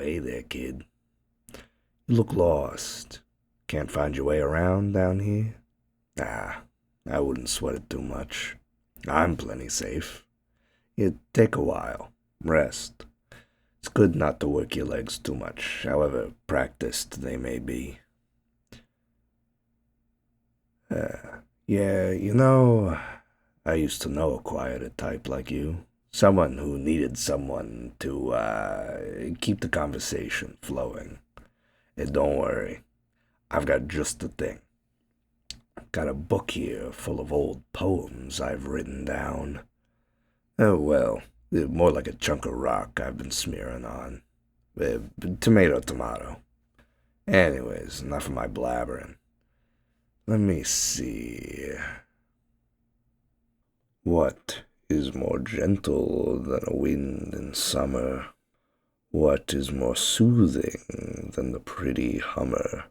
hey there, kid. You look lost. Can't find your way around down here? Ah, I wouldn't sweat it too much. I'm plenty safe. It'd take a while. Rest. It's good not to work your legs too much, however practiced they may be. Yeah, I used to know a quieter type like you. Someone who needed someone to, keep the conversation flowing. And don't worry, I've got just the thing. Got a book here full of old poems I've written down. Oh, well, more like a chunk of rock I've been smearing on. Tomato, tomato. Anyways, enough of my blabbering. Let me see. What is more gentle than a wind in summer? What is more soothing than the pretty hummer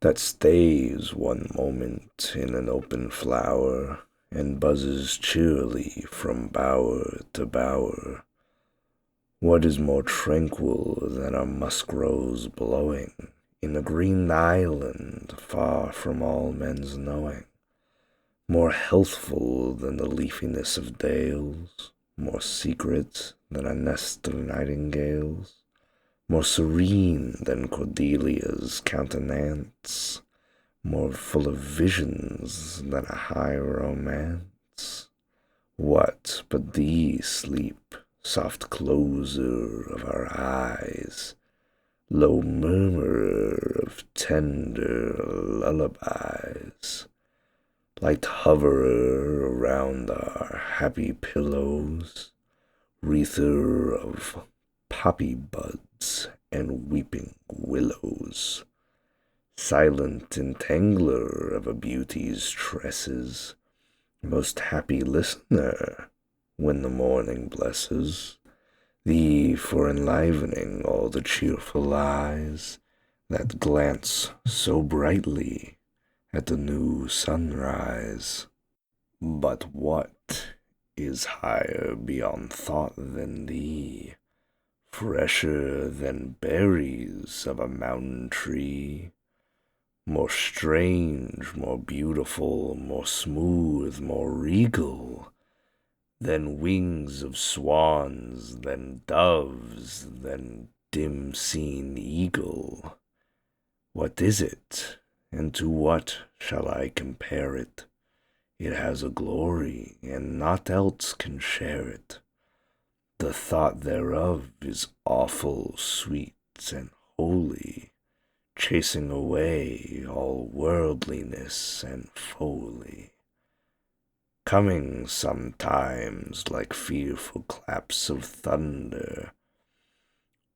that stays one moment in an open flower and buzzes cheerily from bower to bower? What is more tranquil than a musk rose blowing in a green island far from all men's knowing? More healthful than the leafiness of dales, more secret than a nest of nightingales, more serene than Cordelia's countenance, more full of visions than a high romance? What but thee, sleep, soft closer of our eyes, low murmurer of tender lullabies, light hoverer around our happy pillows, wreather of poppy buds and weeping willows, silent entangler of a beauty's tresses, most happy listener when the morning blesses thee for enlivening all the cheerful eyes that glance so brightly at the new sunrise. But what is higher beyond thought than thee, fresher than berries of a mountain tree, more strange, more beautiful, more smooth, more regal, than wings of swans, than doves, than dim-seen eagle? What is it, and to what shall I compare it? It has a glory, and naught else can share it. The thought thereof is awful, sweet, and holy, chasing away all worldliness and folly, coming sometimes like fearful claps of thunder,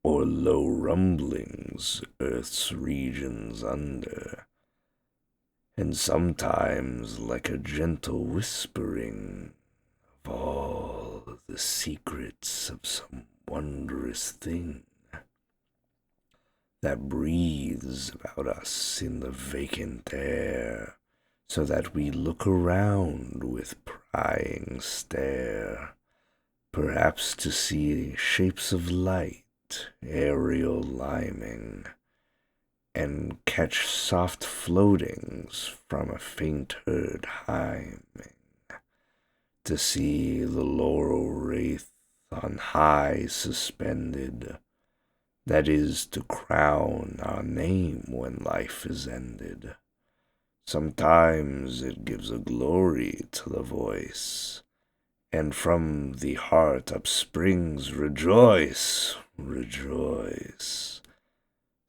or low rumblings earth's regions under, and sometimes like a gentle whispering of all the secrets of some wondrous thing that breathes about us in the vacant air, so that we look around with prying stare, perhaps to see shapes of light aerial liming, and catch soft floatings from a faint heard hymning, to see the laurel wreath on high suspended, that is to crown our name when life is ended. Sometimes it gives a glory to the voice, and from the heart upsprings rejoice, rejoice,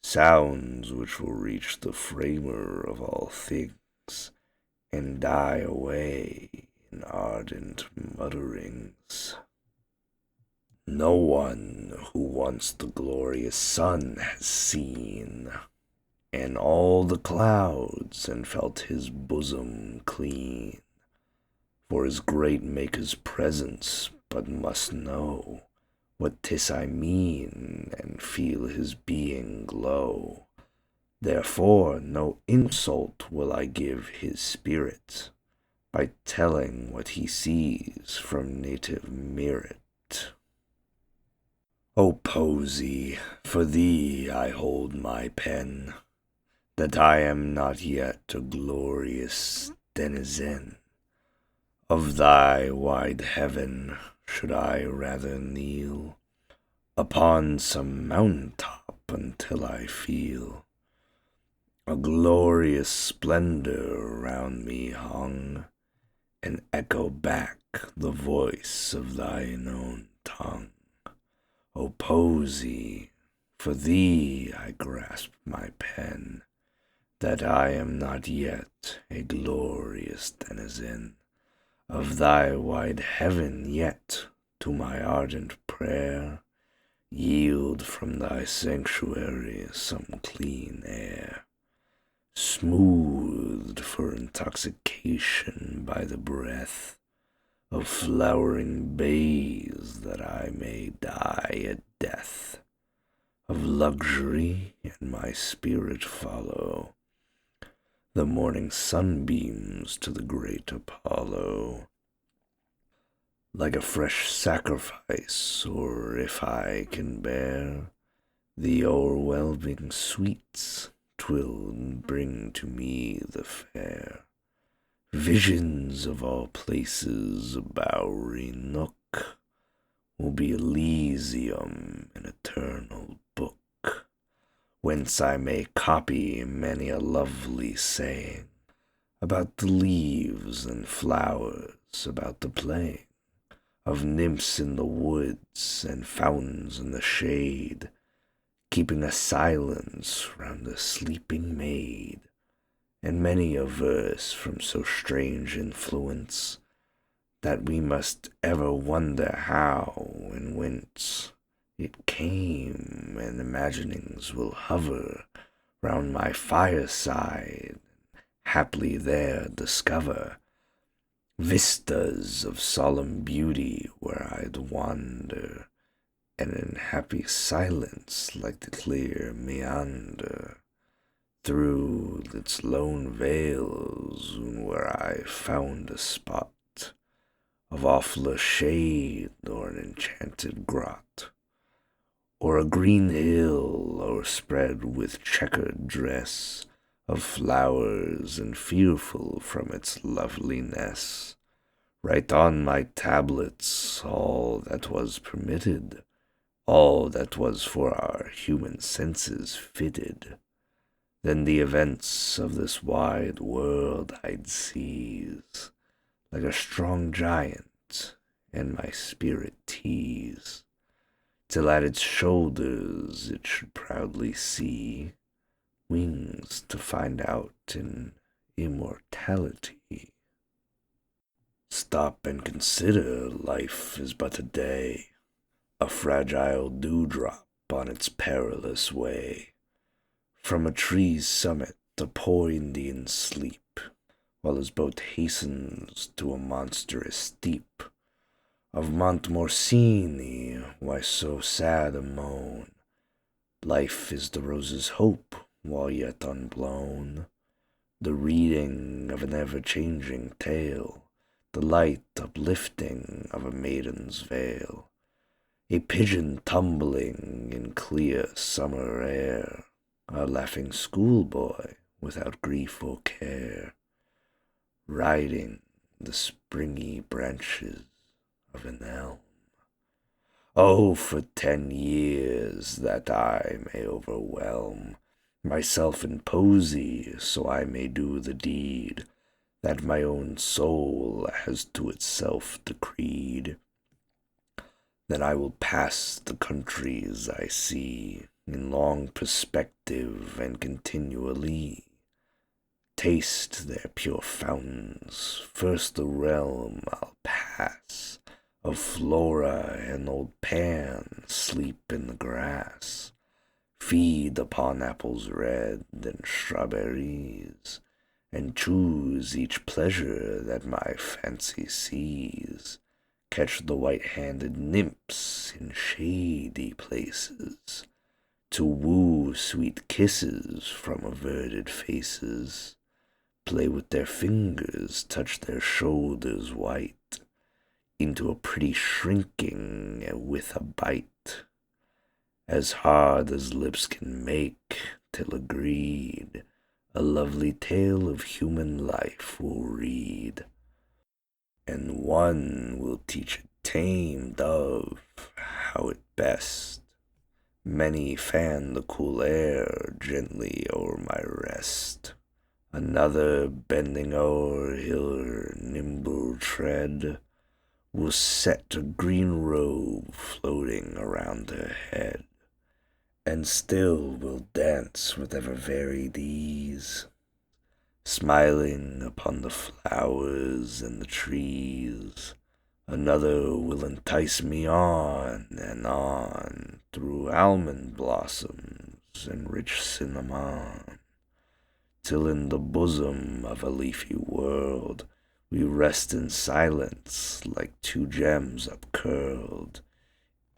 sounds which will reach the framer of all things, and die away in ardent mutterings. No one who once the glorious sun has seen, and all the clouds, and felt his bosom clean, for his great Maker's presence, but must know what 'tis I mean, and feel his being glow. Therefore no insult will I give his spirit, by telling what he sees from native merit. O Posy, for thee I hold my pen, that I am not yet a glorious denizen of thy wide heaven. Should I rather kneel upon some mountain top until I feel a glorious splendor around me hung, and echo back the voice of thine own tongue. O Posy, for thee I grasp my pen, that I am not yet a glorious denizen of thy wide heaven, yet to my ardent prayer yield from thy sanctuary some clean air, smoothed for intoxication by the breath of flowering bays, that I may die a death of luxury, and my spirit follow the morning sunbeams to the great Apollo, like a fresh sacrifice, or if I can bear the o'erwhelming sweets, 'twill bring to me the fair visions of all places. A bowery nook will be Elysium, an eternal book, whence I may copy many a lovely saying about the leaves and flowers, about the playing of nymphs in the woods and fountains in the shade, keeping a silence round the sleeping maid, and many a verse from so strange influence that we must ever wonder how and whence it came, and imaginings will hover round my fireside, haply there discover vistas of solemn beauty where I'd wander, and in happy silence, like the clear meander through its lone vales, where I found a spot of awfuller shade, or an enchanted grot, or a green hill o'erspread with checkered dress of flowers, and fearful from its loveliness, write on my tablets all that was permitted, all that was for our human senses fitted. Then the events of this wide world I'd seize, like a strong giant, and my spirit tease, till at its shoulders it should proudly see wings to find out in immortality. Stop and consider, life is but a day, a fragile dewdrop on its perilous way, from a tree's summit a poor Indian sleep, while his boat hastens to a monstrous steep of Montmorency. Why so sad a moan? Life is the rose's hope, while yet unblown, the reading of an ever-changing tale, the light uplifting of a maiden's veil, a pigeon tumbling in clear summer air, a laughing schoolboy without grief or care, riding the springy branches of an elm. Oh, for 10 years, that I may overwhelm myself in posy, so I may do the deed that my own soul has to itself decreed. Then I will pass the countries I see in long perspective, and continually taste their pure fountains. First the realm I'll pass of Flora and old Pan, sleep in the grass, feed upon apples red and strawberries, and choose each pleasure that my fancy sees, catch the white-handed nymphs in shady places, to woo sweet kisses from averted faces, play with their fingers, touch their shoulders white, into a pretty shrinking with a bite, as hard as lips can make, till agreed, a lovely tale of human life we'll read, and one will teach a tame dove how it best. Many fan the cool air gently o'er my rest. Another, bending o'er her nimble tread, will set a green robe floating around her head, and still will dance with ever varied ease, smiling upon the flowers and the trees. Another will entice me on and on through almond blossoms and rich cinnamon, till in the bosom of a leafy world we rest in silence like two gems upcurled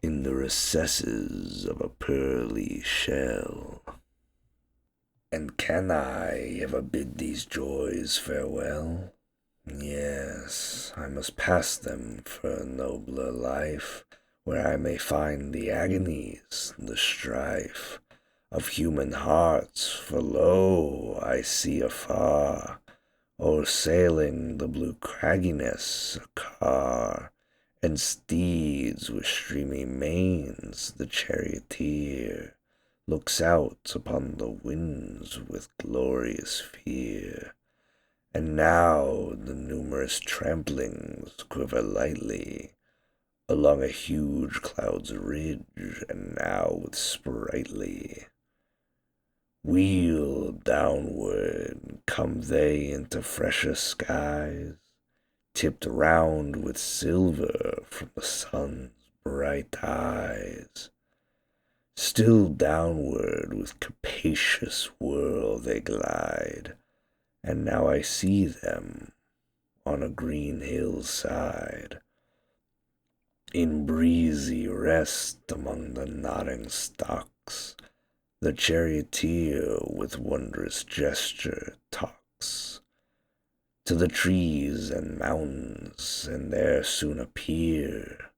in the recesses of a pearly shell. And can I ever bid these joys farewell? Yes, I must pass them for a nobler life, where I may find the agonies, the strife of human hearts, for lo, I see afar, o'er sailing the blue cragginess, a car, and steeds with streamy manes. The charioteer looks out upon the winds with glorious fear. And now the numerous tramplings quiver lightly along a huge cloud's ridge, and now with sprightly wheel downward come they into fresher skies, tipped round with silver from the sun's bright eyes. Still downward with capacious whirl they glide, and now I see them on a green hillside, in breezy rest among the nodding stalks. The charioteer with wondrous gesture talks to the trees and mountains, and there soon appear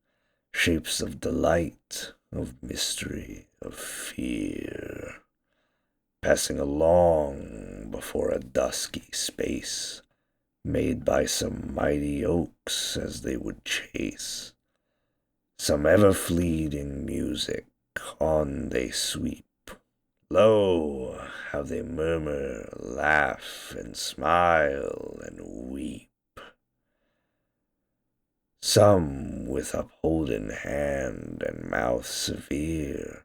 shapes of delight, of mystery, of fear, passing along before a dusky space, made by some mighty oaks as they would chase some ever-fleeting music. On they sweep. Lo, how they murmur, laugh, and smile, and weep. Some with upholden hand and mouth severe,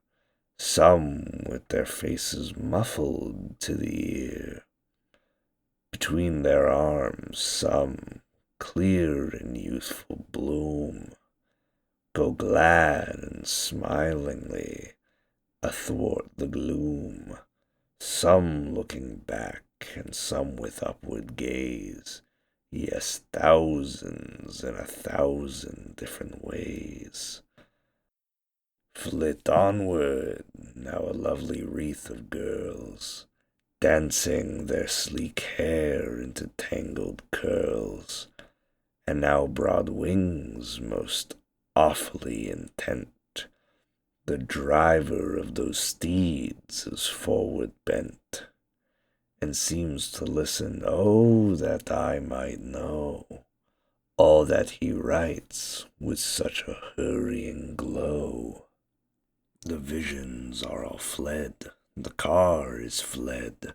some with their faces muffled to the ear. Between their arms some, clear in youthful bloom, go glad and smilingly athwart the gloom. Some looking back, and some with upward gaze, yes, thousands in 1,000 different ways. Flit onward, now a lovely wreath of girls, dancing their sleek hair into tangled curls, and now broad wings most awfully intent. The driver of those steeds is forward bent, and seems to listen, oh, that I might know all that he writes with such a hurrying glow. The visions are all fled, the car is fled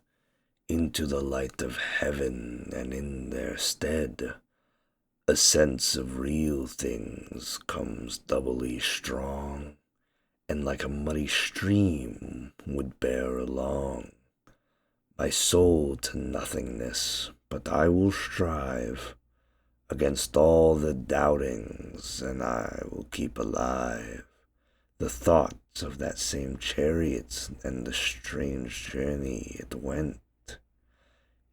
into the light of heaven, and in their stead a sense of real things comes doubly strong, and like a muddy stream would bear along my soul to nothingness. But I will strive against all the doubtings, and I will keep alive the thoughts of that same chariot and the strange journey it went.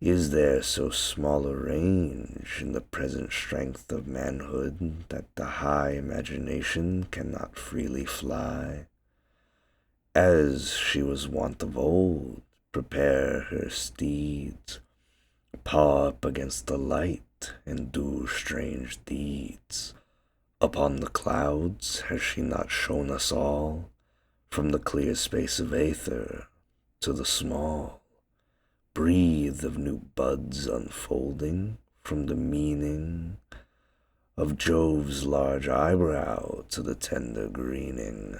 Is there so small a range in the present strength of manhood that the high imagination cannot freely fly, as she was wont of old, prepare her steeds, paw up against the light, and do strange deeds? Upon the clouds has she not shown us all, from the clear space of aether to the small breathe of new buds unfolding, from the meaning of Jove's large eyebrow to the tender greening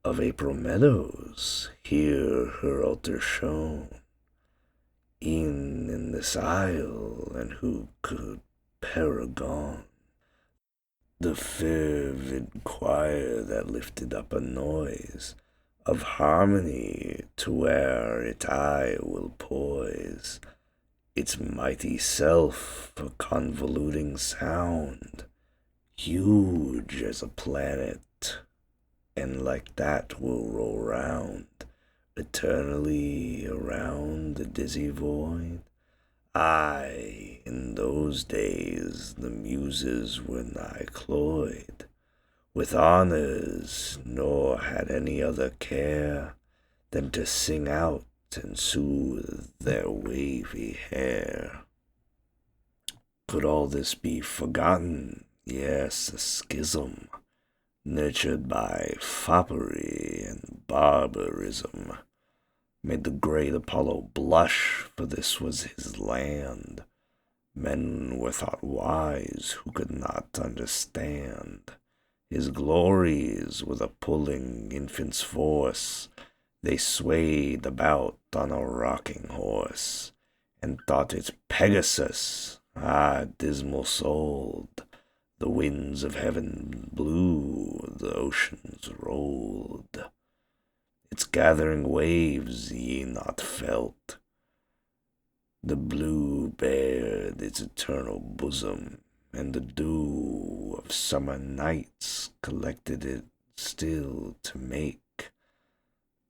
of April meadows. Hear her altar shone, e'en in this isle, and who could paragon the fervid choir that lifted up a noise of harmony to where it I will poise its mighty self, a convoluting sound, huge as a planet, and like that will roll round eternally around the dizzy void. Aye, in those days the muses were nigh cloyed with honors, nor had any other care than to sing out and soothe their wavy hair. Could all this be forgotten? Yes, a schism, nurtured by foppery and barbarism, made the great Apollo blush, for this was his land. Men were thought wise who could not understand his glories with a pulling infant's force. They swayed about on a rocking horse, and thought it Pegasus. Ah, dismal souled, the winds of heaven blew, the oceans rolled. Its gathering waves ye not felt. The blue bared its eternal bosom, and the dew of summer nights collected it still to make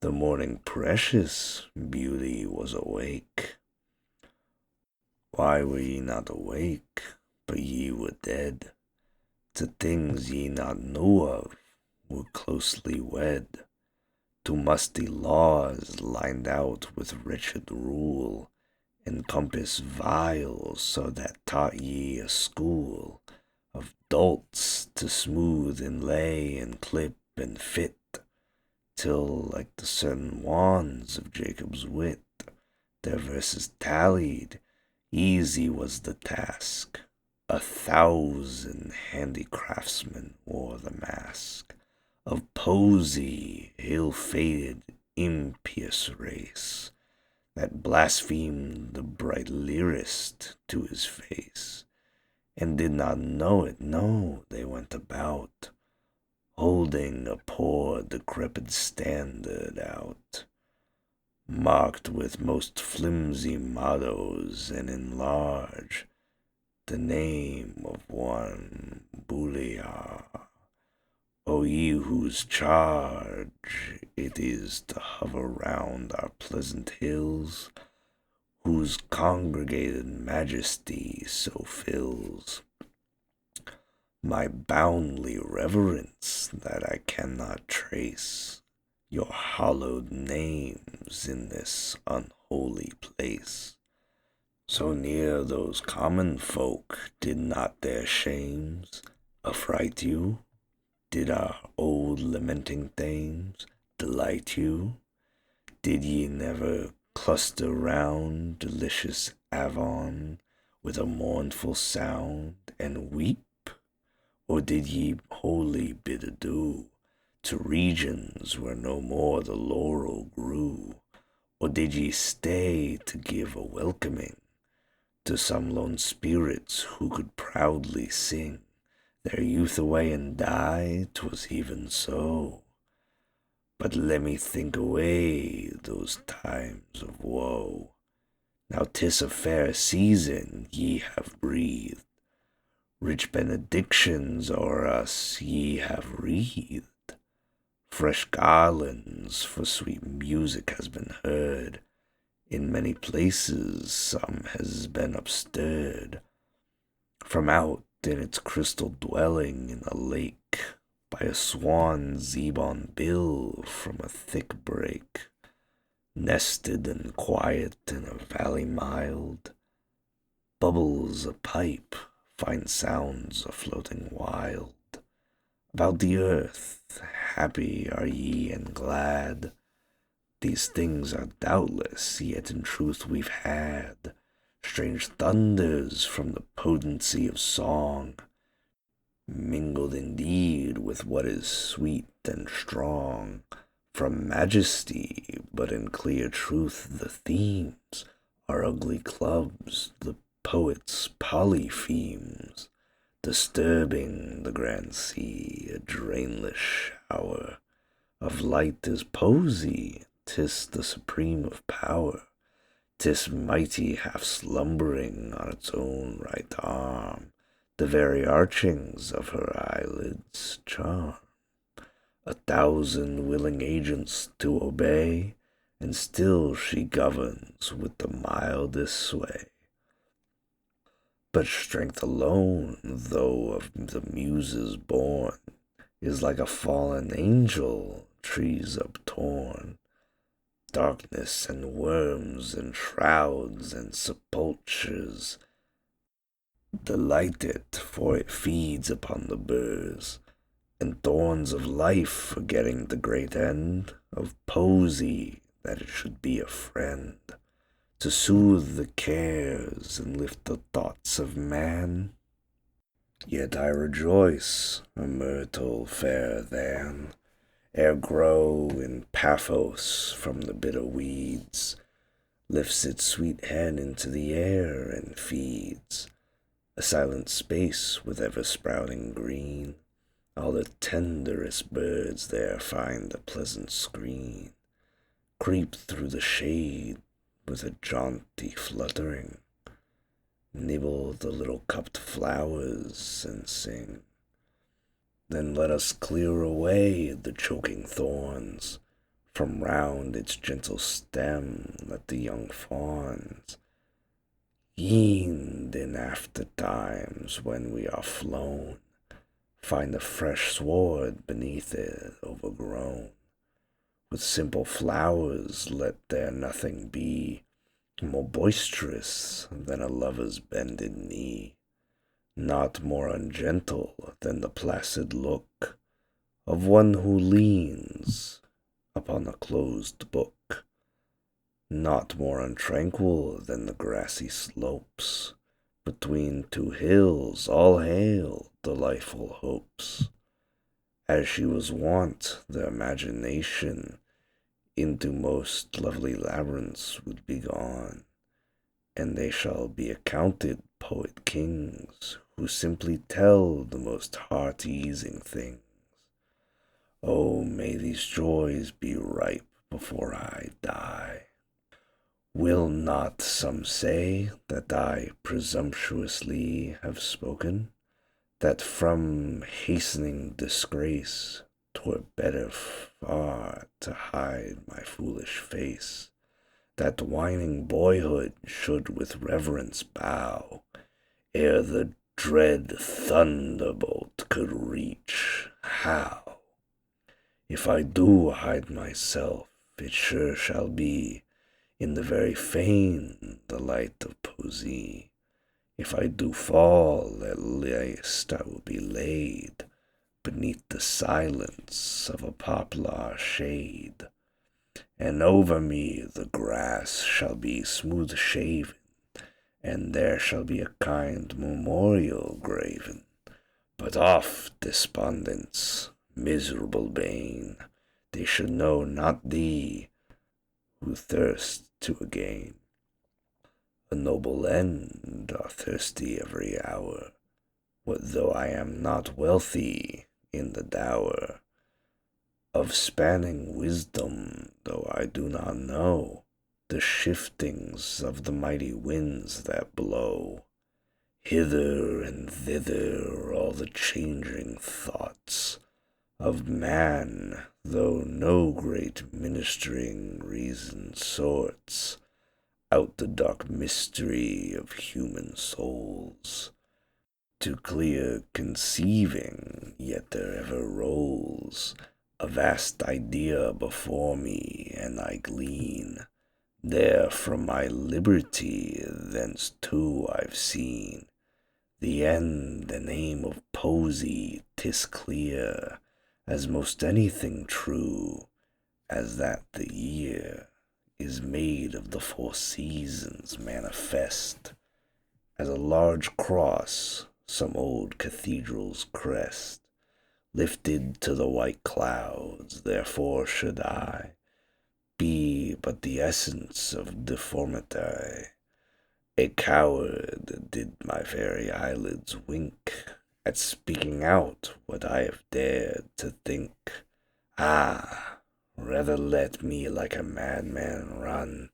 the morning precious. Beauty was awake. Why were ye not awake? But ye were dead to things ye not knew of, were closely wed to musty laws lined out with wretched rule, and compass vile, so that taught ye a school of dolts to smooth and lay and clip and fit, till, like the certain wands of Jacob's wit, their verses tallied. Easy was the task. 1,000 handicraftsmen wore the mask of poesy, ill-fated, impious race, that blasphemed the bright lyrist to his face, and did not know it. No, they went about holding a poor decrepit standard out, marked with most flimsy mottos, and in large the name of one Bouillard. O ye whose charge it is to hover round our pleasant hills, whose congregated majesty so fills my boundly reverence that I cannot trace your hallowed names in this unholy place. So near those common folk, did not their shames affright you? Did our old lamenting thames delight you? Did ye never cluster round delicious Avon with a mournful sound and weep? Or did ye wholly bid adieu to regions where no more the laurel grew? Or did ye stay to give a welcoming to some lone spirits who could proudly sing their youth away and die? 'Twas even so. But let me think away those times of woe. Now 'tis a fair season ye have breathed, rich benedictions o'er us ye have wreathed, fresh garlands for sweet music has been heard. In many places some has been upstirred from out in its crystal dwelling in a lake, by a swan zeebon bill from a thick brake, nested and quiet in a valley mild, bubbles a pipe, fine sounds a floating wild, About the earth, happy are ye and glad. These things are doubtless, yet in truth we've had strange thunders from the potency of song, mingled indeed with what is sweet and strong, from majesty, but in clear truth the themes are ugly clubs, the poet's polyphemes, disturbing the grand sea, a drainless shower of light is poesy, 'tis the supreme of power, 'tis mighty half slumbering on its own right arm, the very archings of her eyelids charm. A thousand willing agents to obey, and still she governs with the mildest sway. But strength alone, though of the Muses born, is like a fallen angel, trees uptorn. Darkness and worms and shrouds and sepulchres delight it, for it feeds upon the burrs and thorns of life, forgetting the great end of poesy, that it should be a friend to soothe the cares and lift the thoughts of man. Yet I rejoice, a myrtle fairer than ere grow in Paphos from the bitter weeds, lifts its sweet head into the air and feeds a silent space with ever-sprouting green. All the tenderest birds there find a pleasant screen, creep through the shade with a jaunty fluttering, nibble the little cupped flowers and sing. Then let us clear away the choking thorns from round its gentle stem. Let the young fawns, yeaned in after times when we are flown, find the fresh sward beneath it overgrown. With simple flowers let there nothing be more boisterous than a lover's bended knee, not more ungentle than the placid look of one who leans upon a closed book, not more untranquil than the grassy slopes between two hills. All hail, delightful hopes! As she was wont, the imagination into most lovely labyrinths would be gone, and they shall be accounted poet kings who simply tell the most heart-easing things. Oh, may these joys be ripe before I die. Will not some say that I presumptuously have spoken, that from hastening disgrace 'twere better far to hide my foolish face, that whining boyhood should with reverence bow, ere the dread thunderbolt could reach? How? If I do hide myself, it sure shall be in the very fane, the light of poesy. If I do fall, at least I will be laid beneath the silence of a poplar shade, and over me the grass shall be smooth shaven, and there shall be a kind memorial graven. But off, despondence, miserable bane, they should know not thee who thirst to gain a noble end are thirsty every hour. What though I am not wealthy in the dower of spanning wisdom, though I do not know the shiftings of the mighty winds that blow hither and thither all the changing thoughts of man, though no great ministering reason sorts out the dark mystery of human souls. To clear conceiving, yet there ever rolls a vast idea before me, and I glean there from my liberty. Thence too I've seen the end and aim of posy, 'tis clear, as most anything true, as that the year is made of the 4 seasons manifest, as a large cross, some old cathedral's crest, lifted to the white clouds. Therefore should I be but the essence of deformity, a coward did my very eyelids wink at speaking out what I have dared to think. Ah, rather let me like a madman run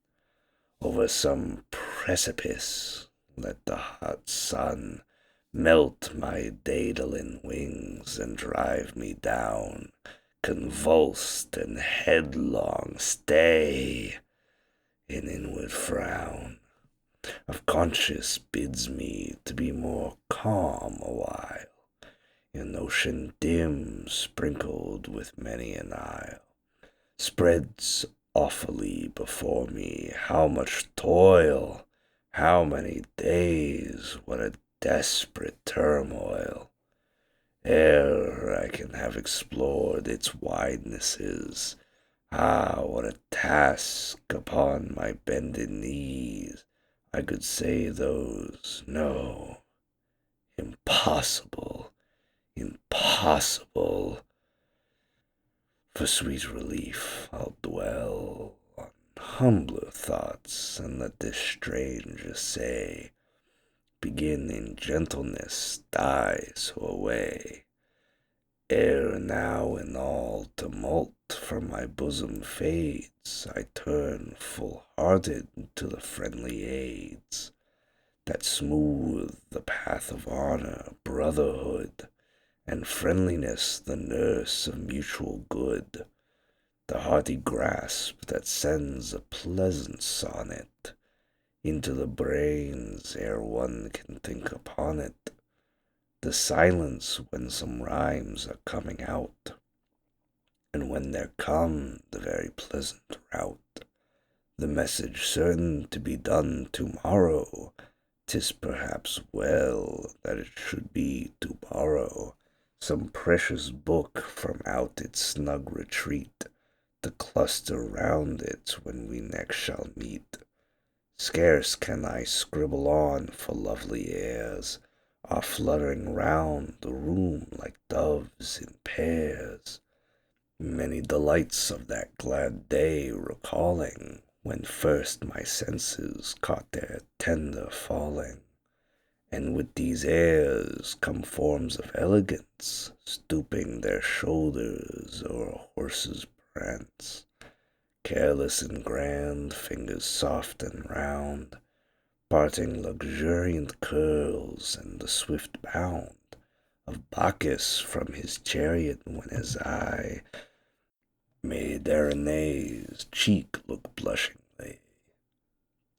over some precipice, let the hot sun melt my daedalin wings and drive me down, convulsed and headlong. Stay, an inward frown of conscience bids me to be more calm awhile, in ocean dim sprinkled with many an isle, spreads awfully before me. How much toil, how many days, what a desperate turmoil, ere I can have explored its widenesses. Ah, what a task upon my bended knees! I could say those, no, impossible, impossible. For sweet relief, I'll dwell on humbler thoughts, and let this strange essay begin in gentleness, die so away. Ere now in all tumult from my bosom fades, I turn full-hearted to the friendly aids that smooth the path of honor, brotherhood, and friendliness, the nurse of mutual good, the hearty grasp that sends a pleasant sonnet into the brains ere one can think upon it, the silence when some rhymes are coming out, and when there come the very pleasant rout, the message certain to be done tomorrow. 'Tis perhaps well that it should be to borrow some precious book from out its snug retreat, to cluster round it when we next shall meet. Scarce can I scribble on, for lovely airs are fluttering round the room like doves in pairs, many delights of that glad day recalling, when first my senses caught their tender falling. And with these airs come forms of elegance, stooping their shoulders o'er a horse's prance, careless and grand, fingers soft and round, parting luxuriant curls, and the swift bound of Bacchus from his chariot when his eye made Erine's cheek look blushingly.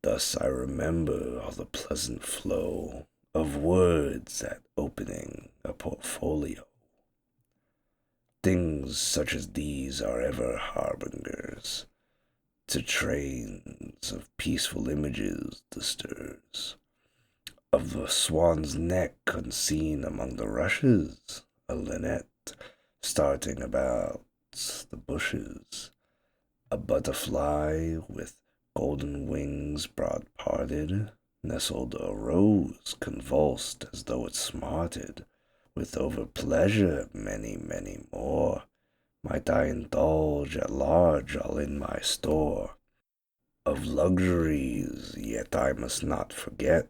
Thus I remember all the pleasant flow of words at opening a portfolio. Things such as these are ever harbingers to trains of peaceful images the stirs of the swan's neck unseen among the rushes, a linnet starting about the bushes, a butterfly with golden wings broad parted, nestled a rose convulsed as though it smarted, with over pleasure many, many more might I indulge at large all in my store of luxuries, yet I must not forget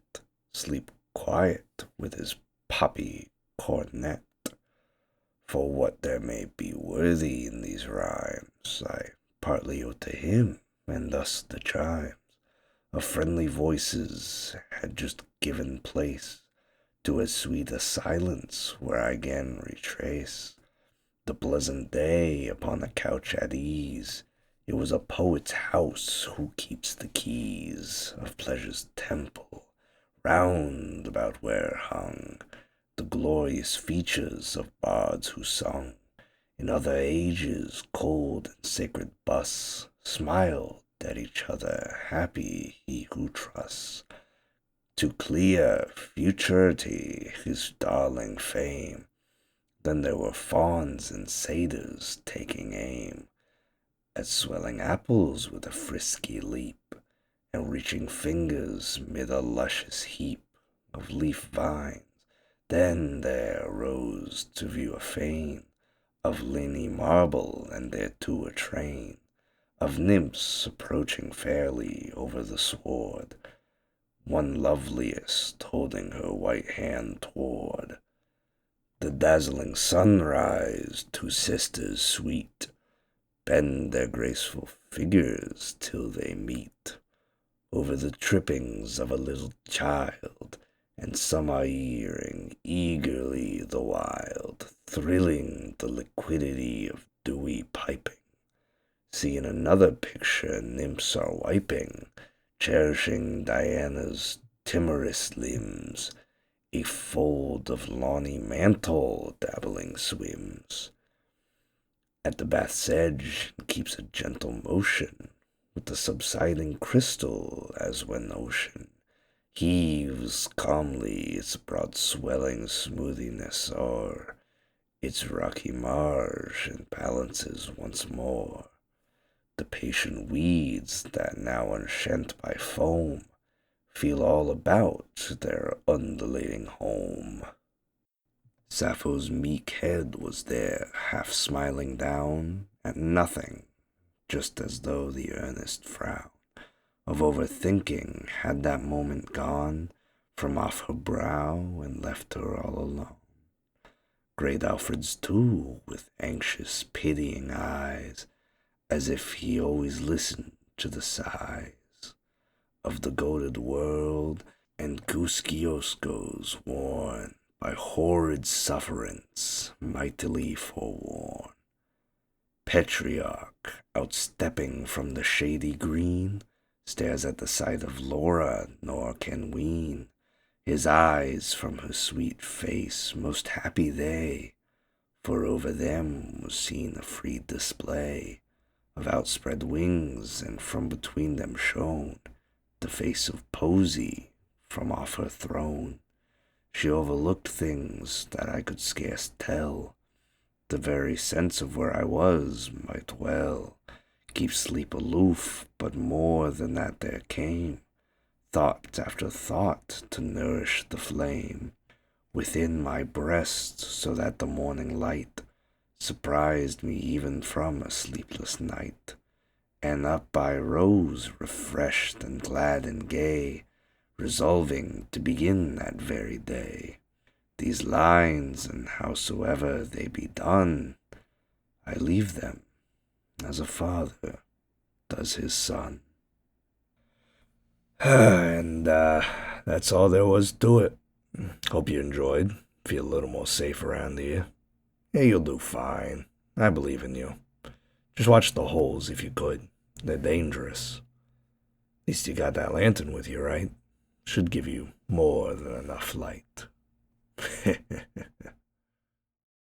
sleep quiet with his poppy cornet. For what there may be worthy in these rhymes, I partly owe to him, and thus the chimes of friendly voices had just given place to as sweet a silence, where I again retrace the pleasant day upon a couch at ease. It was a poet's house who keeps the keys of pleasure's temple, round about where hung the glorious features of bards who sung in other ages. Cold and sacred busts smiled at each other, happy he who trusts to clear futurity his darling fame. Then there were fawns and satyrs taking aim at swelling apples with a frisky leap, and reaching fingers mid a luscious heap of leaf vines. Then there rose to view a fane of liny marble, and thereto a train of nymphs approaching fairly over the sward, one loveliest holding her white hand toward the dazzling sunrise. Two sisters sweet bend their graceful figures till they meet over the trippings of a little child, and some are earing eagerly the wild, thrilling the liquidity of dewy piping. See in another picture nymphs are wiping, cherishing Diana's timorous limbs, a fold of lawny mantle dabbling swims at the bath's edge, and keeps a gentle motion with the subsiding crystal, as when ocean heaves calmly its broad swelling smoothiness o'er its rocky marge, and balances once more the patient weeds that, now unshent by foam, feel all about their undulating home. Sappho's meek head was there, half smiling down at nothing, just as though the earnest frown of overthinking had that moment gone from off her brow, and left her all alone. Great Alfred's too, with anxious, pitying eyes, as if he always listened to the sighs of the goaded world, and goose Kioskos worn by horrid sufferance, mightily forewarned. Petrarch, outstepping from the shady green, stares at the sight of Laura, nor can wean his eyes from her sweet face. Most happy they, for over them was seen a free display of outspread wings, and from between them shone the face of Posy from off her throne. She overlooked things that I could scarce tell. The very sense of where I was might well keep sleep aloof, but more than that there came thought after thought to nourish the flame within my breast, so that the morning light surprised me even from a sleepless night, and up I rose refreshed and glad and gay, resolving to begin that very day. These lines, and howsoever they be done, I leave them as a father does his son. And that's all there was to it. Hope you enjoyed. Feel a little more safe around here. Yeah, you'll do fine. I believe in you. Just watch the holes if you could. They're dangerous. At least you got that lantern with you, right? Should give you more than enough light.